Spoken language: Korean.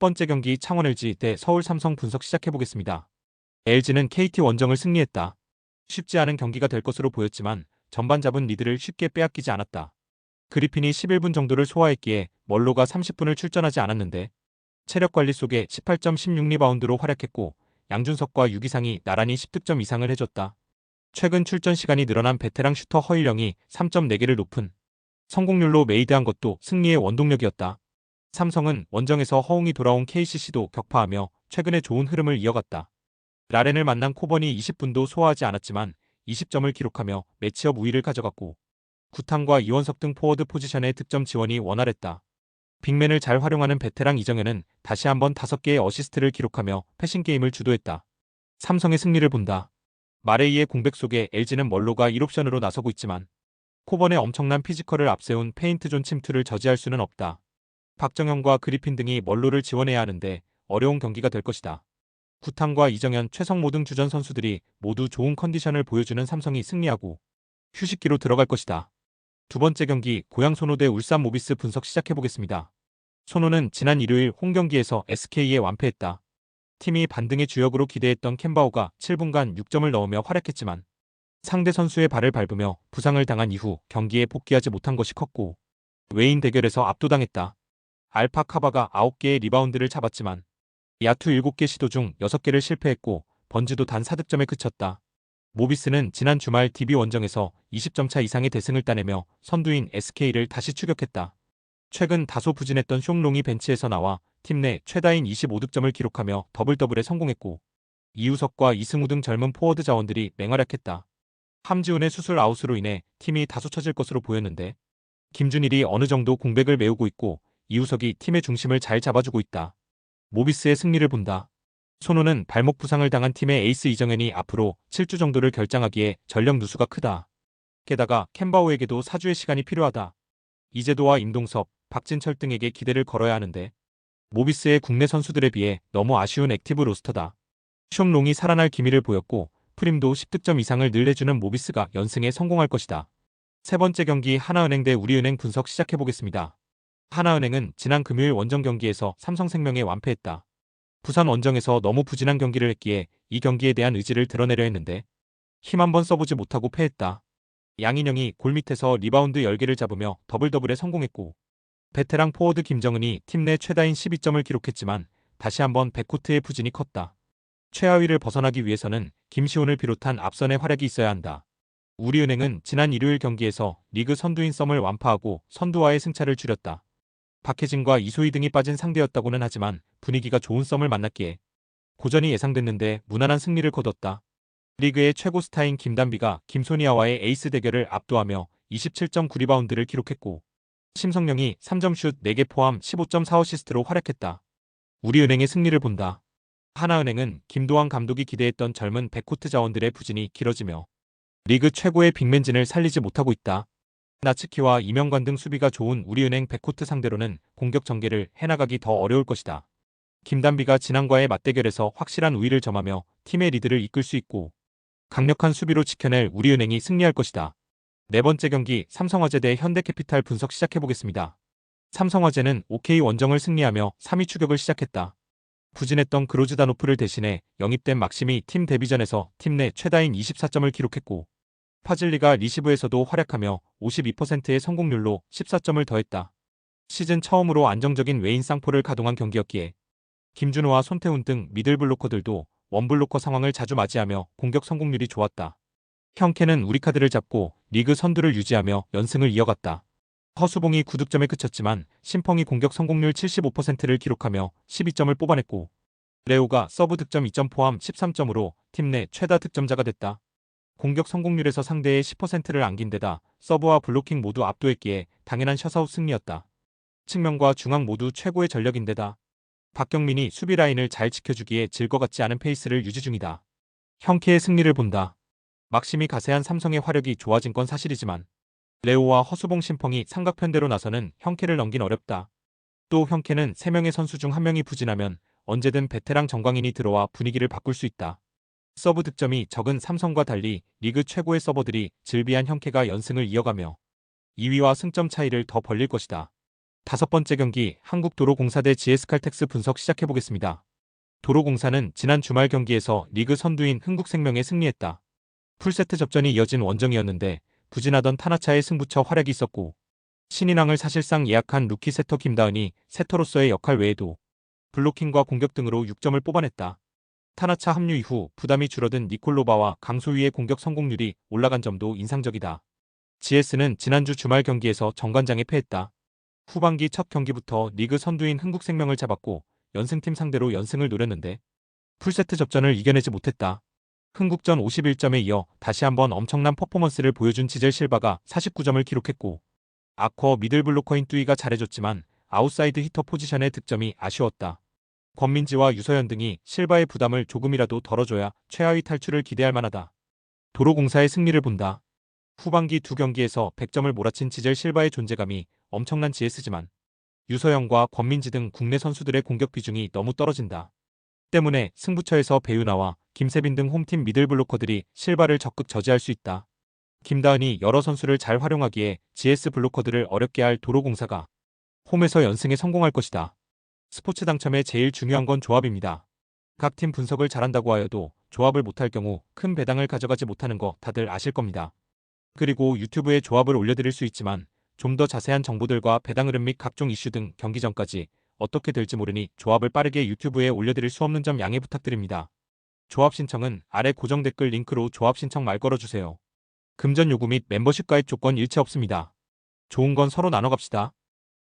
번째 경기 창원 LG 대 서울 삼성 분석 시작해보겠습니다. LG는 KT 원정을 승리했다. 쉽지 않은 경기가 될 것으로 보였지만 전반 잡은 리드를 쉽게 빼앗기지 않았다. 그리핀이 11분 정도를 소화했기에 멀로가 30분을 출전하지 않았는데 체력 관리 속에 18.16 리바운드로 활약했고 양준석과 유기상이 나란히 10득점 이상을 해줬다. 최근 출전 시간이 늘어난 베테랑 슈터 허일영이 3.4개를 높은 성공률로 메이드한 것도 승리의 원동력이었다. 삼성은 원정에서 허웅이 돌아온 KCC도 격파하며 최근에 좋은 흐름을 이어갔다. 라렌을 만난 코번이 20분도 소화하지 않았지만 20점을 기록하며 매치업 우위를 가져갔고 구탄과 이원석 등 포워드 포지션의 득점 지원이 원활했다. 빅맨을 잘 활용하는 베테랑 이정현은 다시 한번 5개의 어시스트를 기록하며 패싱게임을 주도했다. 삼성의 승리를 본다. 마레이의 공백 속에 LG는 멀로가 1옵션으로 나서고 있지만 코번의 엄청난 피지컬을 앞세운 페인트존 침투를 저지할 수는 없다. 박정현과 그리핀 등이 멀로를 지원해야 하는데 어려운 경기가 될 것이다. 구탄과 이정현, 최성모 등 주전 선수들이 모두 좋은 컨디션을 보여주는 삼성이 승리하고 휴식기로 들어갈 것이다. 두 번째 경기 고양 소노 대 울산 모비스 분석 시작해보겠습니다. 소노는 지난 일요일 홈경기에서 SK에 완패했다. 팀이 반등의 주역으로 기대했던 캔바오가 7분간 6점을 넣으며 활약했지만 상대 선수의 발을 밟으며 부상을 당한 이후 경기에 복귀하지 못한 것이 컸고 외인 대결에서 압도당했다. 알파 카바가 9개의 리바운드를 잡았지만 야투 7개 시도 중 6개를 실패했고 번즈도 단 4득점에 그쳤다. 모비스는 지난 주말 DB 원정에서 20점 차 이상의 대승을 따내며 선두인 SK를 다시 추격했다. 최근 다소 부진했던 숑롱이 벤치에서 나와 팀 내 최다인 25득점을 기록하며 더블더블에 성공했고 이우석과 이승우 등 젊은 포워드 자원들이 맹활약했다. 함지훈의 수술 아웃으로 인해 팀이 다소 처질 것으로 보였는데 김준일이 어느 정도 공백을 메우고 있고 이우석이 팀의 중심을 잘 잡아주고 있다. 모비스의 승리를 본다. 소노는 발목 부상을 당한 팀의 에이스 이정현이 앞으로 7주 정도를 결장하기에 전력 누수가 크다. 게다가 캔바오에게도 4주의 시간이 필요하다. 이재도와 임동섭, 박진철 등에게 기대를 걸어야 하는데 모비스의 국내 선수들에 비해 너무 아쉬운 액티브 로스터다. 숑롱이 살아날 기미를 보였고 프림도 10득점 이상을 늘 내주는 모비스가 연승에 성공할 것이다. 세 번째 경기 하나은행 대 우리은행 분석 시작해보겠습니다. 하나은행은 지난 금요일 원정 경기에서 삼성생명에 완패했다. 부산 원정에서 너무 부진한 경기를 했기에 이 경기에 대한 의지를 드러내려 했는데 힘 한번 써보지 못하고 패했다. 양인영이 골 밑에서 리바운드 10개를 잡으며 더블더블에 성공했고 베테랑 포워드 김정은이 팀 내 최다인 12점을 기록했지만 다시 한번 백코트의 부진이 컸다. 최하위를 벗어나기 위해서는 김시온을 비롯한 앞선의 활약이 있어야 한다. 우리은행은 지난 일요일 경기에서 리그 선두인 썸을 완파하고 선두와의 승차를 줄였다. 박혜진과 이소희 등이 빠진 상대였다고는 하지만 분위기가 좋은 썸을 만났기에 고전이 예상됐는데 무난한 승리를 거뒀다. 리그의 최고 스타인 김단비가 김소니아와의 에이스 대결을 압도하며 27.9리바운드를 기록했고 심성령이 3점 슛 4개 포함 15.4어시스트로 활약했다. 우리은행의 승리를 본다. 하나은행은 김도환 감독이 기대했던 젊은 백코트 자원들의 부진이 길어지며 리그 최고의 빅맨진을 살리지 못하고 있다. 나츠키와 이명관 등 수비가 좋은 우리은행 백코트 상대로는 공격 전개를 해나가기 더 어려울 것이다. 김단비가 지난과의 맞대결에서 확실한 우위를 점하며 팀의 리드를 이끌 수 있고 강력한 수비로 지켜낼 우리은행이 승리할 것이다. 네 번째 경기 삼성화재 대 현대캐피탈 분석 시작해보겠습니다. 삼성화재는 OK 원정을 승리하며 3위 추격을 시작했다. 부진했던 그로즈다노프를 대신해 영입된 막심이 팀 데뷔전에서 팀 내 최다인 24점을 기록했고 파즐리가 리시브에서도 활약하며 52%의 성공률로 14점을 더했다. 시즌 처음으로 안정적인 외인 쌍포를 가동한 경기였기에 김준호와 손태훈 등 미들블로커들도 원블로커 상황을 자주 맞이하며 공격 성공률이 좋았다. 형케는 우리카드를 잡고 리그 선두를 유지하며 연승을 이어갔다. 허수봉이 9득점에 그쳤지만 심펑이 공격 성공률 75%를 기록하며 12점을 뽑아냈고 레오가 서브 득점 2점 포함 13점으로 팀 내 최다 득점자가 됐다. 공격 성공률에서 상대의 10%를 안긴 데다 서브와 블로킹 모두 압도했기에 당연한 셔스아웃 승리였다. 측면과 중앙 모두 최고의 전력인데다 박경민이 수비 라인을 잘 지켜주기에 질 것 같지 않은 페이스를 유지 중이다. 형케의 승리를 본다. 막심이 가세한 삼성의 화력이 좋아진 건 사실이지만 레오와 허수봉 심펑이 삼각편대로 나서는 형케를 넘긴 어렵다. 또 형케는 3명의 선수 중 1명이 부진하면 언제든 베테랑 정광인이 들어와 분위기를 바꿀 수 있다. 서브 득점이 적은 삼성과 달리 리그 최고의 서버들이 즐비한 형케가 연승을 이어가며 2위와 승점 차이를 더 벌릴 것이다. 5번째 경기 한국도로공사 대 GS칼텍스 분석 시작해보겠습니다. 도로공사는 지난 주말 경기에서 리그 선두인 흥국생명에 승리했다. 풀세트 접전이 이어진 원정이었는데 부진하던 타나차의 승부처 활약이 있었고 신인왕을 사실상 예약한 루키 세터 김다은이 세터로서의 역할 외에도 블로킹과 공격 등으로 6점을 뽑아냈다. 타나차 합류 이후 부담이 줄어든 니콜로바와 강소희의 공격 성공률이 올라간 점도 인상적이다. GS는 지난주 주말 경기에서 정관장에 패했다. 후반기 첫 경기부터 리그 선두인 흥국생명을 잡았고 연승팀 상대로 연승을 노렸는데 풀세트 접전을 이겨내지 못했다. 흥국전 51점에 이어 다시 한번 엄청난 퍼포먼스를 보여준 지젤 실바가 49점을 기록했고 아쿼 미들블로커인 뚜이가 잘해줬지만 아웃사이드 히터 포지션의 득점이 아쉬웠다. 권민지와 유서연 등이 실바의 부담을 조금이라도 덜어줘야 최하위 탈출을 기대할 만하다. 도로공사의 승리를 본다. 후반기 두 경기에서 100점을 몰아친 지젤 실바의 존재감이 엄청난 GS지만 유서영과 권민지 등 국내 선수들의 공격 비중이 너무 떨어진다. 때문에 승부처에서 배윤아와 김세빈 등 홈팀 미들블로커들이 실바를 적극 저지할 수 있다. 김다은이 여러 선수를 잘 활용하기에 GS 블로커들을 어렵게 할 도로공사가 홈에서 연승에 성공할 것이다. 스포츠 당첨에 제일 중요한 건 조합입니다. 각 팀 분석을 잘한다고 하여도 조합을 못할 경우 큰 배당을 가져가지 못하는 거 다들 아실 겁니다. 그리고 유튜브에 조합을 올려드릴 수 있지만 좀 더 자세한 정보들과 배당 흐름 및 각종 이슈 등 경기 전까지 어떻게 될지 모르니 조합을 빠르게 유튜브에 올려드릴 수 없는 점 양해 부탁드립니다. 조합 신청은 아래 고정 댓글 링크로 조합 신청 말 걸어주세요. 금전 요구 및 멤버십 가입 조건 일체 없습니다. 좋은 건 서로 나눠 갑시다.